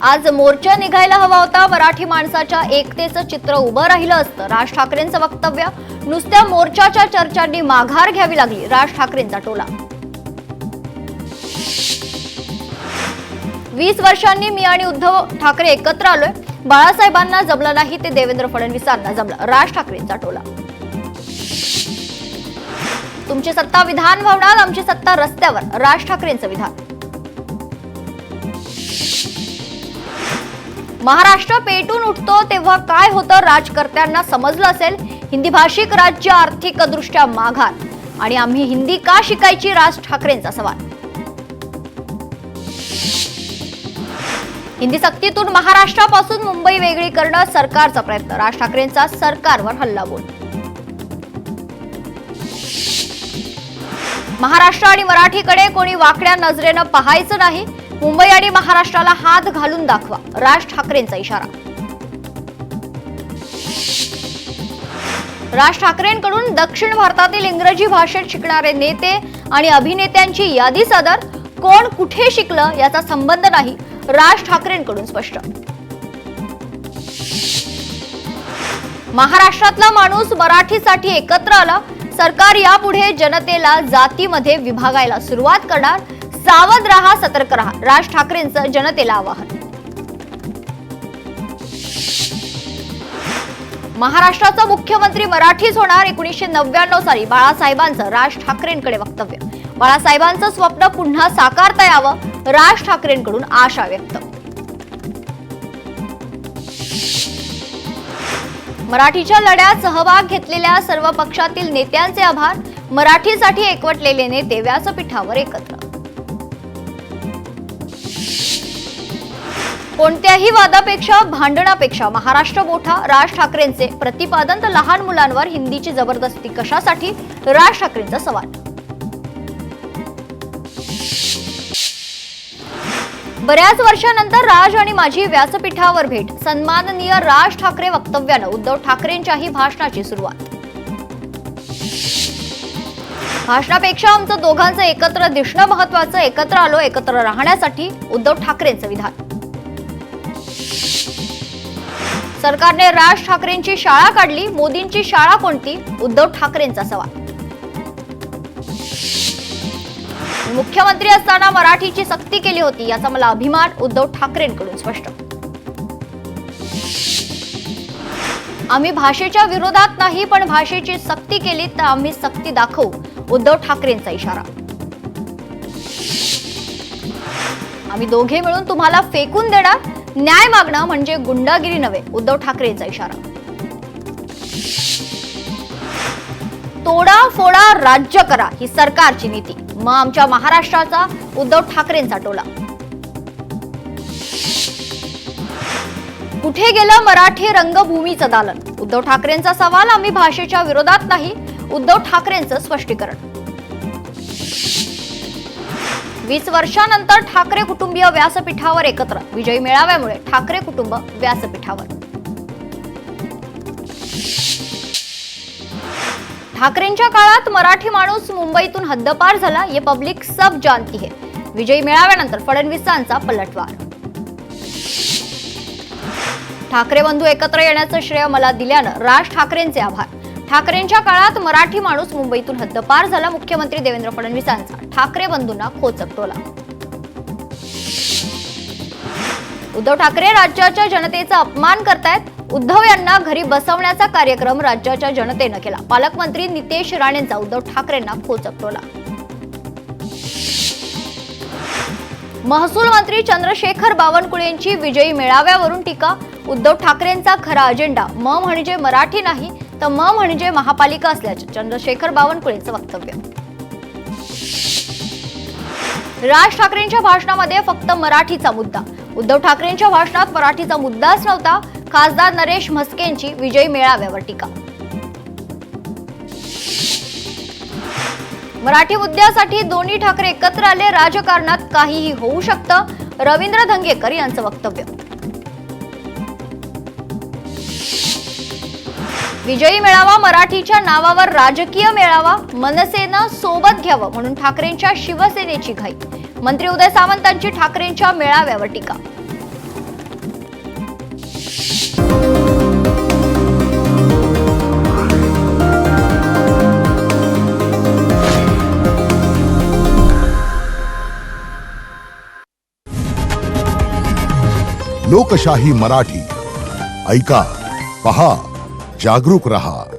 आज मोर्चा निघायला हवा होता. मराठी माणसाच्या एकतेचं चित्र उभं राहिलं असतं. राज ठाकरेंचं वक्तव्य. नुसत्या मोर्चाच्या चर्चांनी माघार घ्यावी लागली. राज ठाकरेंचा टोला. 20 वर्षांनी मी आणि उद्धव ठाकरे एकत्र आलोय. बाळासाहेबांना जमलं नाही ते देवेंद्र फडणवीसांना जमलं. राज ठाकरेंचा टोला. तुमची सत्ता विधान भवनात, आमची सत्ता रस्त्यावर. राज ठाकरेंचं विधान. महाराष्ट्र पेटून उठतो तेव्हा काय होतं राजकर्त्यांना समजलं असेल. हिंदी भाषिक राज्य आर्थिकदृष्ट्या माघार आणि आम्ही हिंदी का शिकायची. राज ठाकरेंचा सवाल. हिंदी सक्तीतून महाराष्ट्रापासून मुंबई वेगळी करणं सरकारचा प्रयत्न. राज ठाकरेंचा सरकारवर हल्लाबोल. महाराष्ट्र आणि मराठीकडे कोणी वाकड्या नजरेनं पाहायचं नाही. मुंबई आणि महाराष्ट्राला हात घालून दाखवा. राज ठाकरेंचा इशारा. राज ठाकरेंकडून दक्षिण भारतातील इंग्रजी भाषेत शिकणारे नेते आणि अभिनेत्यांची यादी सादर. कोण कुठे शिकलं याचा संबंध नाही. राज ठाकरेंकडून स्पष्ट. महाराष्ट्रातला माणूस मराठीसाठी एकत्र आला. सरकार यापुढे जनतेला जातीमध्ये विभागायला सुरुवात करणार. सावध रहा, सतर्क रहा. राज ठाकरेंचं जनतेला आवाहन. महाराष्ट्राचा मुख्यमंत्री मराठीच होणार. 1999 साली बाळासाहेबांचं राज ठाकरेंकडे वक्तव्य. बाळासाहेबांचं स्वप्न पुन्हा साकारता यावं. राज ठाकरेंकडून आशा व्यक्त. मराठीच्या लढ्यात सहभाग घेतलेल्या सर्व पक्षातील नेत्यांचे आभार. मराठीसाठी एकवटलेले नेते व्यासपीठावर एकत्र. कोणत्याही वादापेक्षा, भांडणापेक्षा महाराष्ट्र मोठा. राज ठाकरेंचे प्रतिपादन. तर लहान मुलांवर हिंदीची जबरदस्ती कशासाठी. राज ठाकरेंचा सवाल. बऱ्याच वर्षानंतर राज आणि माझी व्यासपीठावर भेट. सन्माननीय राज ठाकरे वक्तव्यानं उद्धव ठाकरेंच्याही भाषणाची सुरुवात. भाषणापेक्षा आमचं दोघांचं एकत्र दिसणं महत्वाचं. एकत्र आलो एकत्र राहण्यासाठी. उद्धव ठाकरेंचं विधान. सरकारने राज ठाकरेंची शाळा काढली. मोदींची शाळा कोणती. उद्धव ठाकरेंचा सवाल. मुख्यमंत्री असताना मराठीची सक्ती केली होती याचा मला अभिमान. उद्धव ठाकरेंकडून स्पष्ट. आम्ही भाषेच्या विरोधात नाही, पण भाषेची सक्ती केली तर आम्ही सक्ती दाखवू. उद्धव ठाकरेंचा इशारा. आम्ही दोघे मिळून तुम्हाला फेकून देणार. न्याय मागणं म्हणजे गुंडागिरी नव्हे. उद्धव ठाकरेंचा इशारा. तोडा फोडा राज्य करा ही सरकारची नीती. मग आमच्या महाराष्ट्राचा. उद्धव ठाकरेंचा टोला. कुठे गेलं मराठी रंगभूमीचं दालन. उद्धव ठाकरेंचा सवाल. आम्ही भाषेच्या विरोधात नाही. उद्धव ठाकरेंचं स्पष्टीकरण. 20 वर्षानंतर ठाकरे कुटुंबीय व्यासपीठावर एकत्र. विजयी मेळाव्यामुळे ठाकरे कुटुंब व्यासपीठावर. ठाकरेंच्या काळात मराठी माणूस मुंबईतून हद्दपार झाला. ये पब्लिक सब जानती है. विजयी मेळाव्यानंतर फडणवीसांचा पलटवार. ठाकरे बंधू एकत्र येण्याचं श्रेय मला दिल्यानं राज ठाकरेंचे आभार. ठाकरेंच्या काळात मराठी माणूस मुंबईतून हद्दपार झाला. मुख्यमंत्री देवेंद्र फडणवीसांचा ठाकरे बंधूंना खोचक टोला. उद्धव ठाकरे राज्याच्या जनतेचा अपमान करतायत. उद्धव यांना घरी बसवण्याचा कार्यक्रम राज्याच्या जनतेनं केला. पालकमंत्री नितेश राणेंचा उद्धव ठाकरेंना खोचक टोला. महसूल मंत्री चंद्रशेखर बावनकुळेंची विजयी मेळाव्यावरून टीका. उद्धव ठाकरेंचा खरा अजेंडा म म्हणजे मराठी नाही तर म म्हणजे महापालिका असल्याचं चंद्रशेखर बावनकुळेंचं वक्तव्य. राज ठाकरेंच्या भाषणामध्ये फक्त मराठीचा मुद्दा. उद्धव ठाकरेंच्या भाषणात मराठीचा मुद्दाच नव्हता. खासदार नरेश म्हस्केंची विजयी मेळाव्यावर टीका. मराठी मुद्द्यासाठी दोन्ही ठाकरे एकत्र आले. राजकारणात काहीही होऊ शकतं. रवींद्र धंगेकर यांचं वक्तव्य. विजयी मेळावा मराठीच्या नावावर राजकीय मेळावा. मनसेनं सोबत घ्यावं म्हणून ठाकरेंच्या शिवसेनेची घाई. मंत्री उदय सामंतांची ठाकरेंच्या मेळाव्यावर टीका. लोकशाही मराठी ऐका, पहा, जागरूक रहा.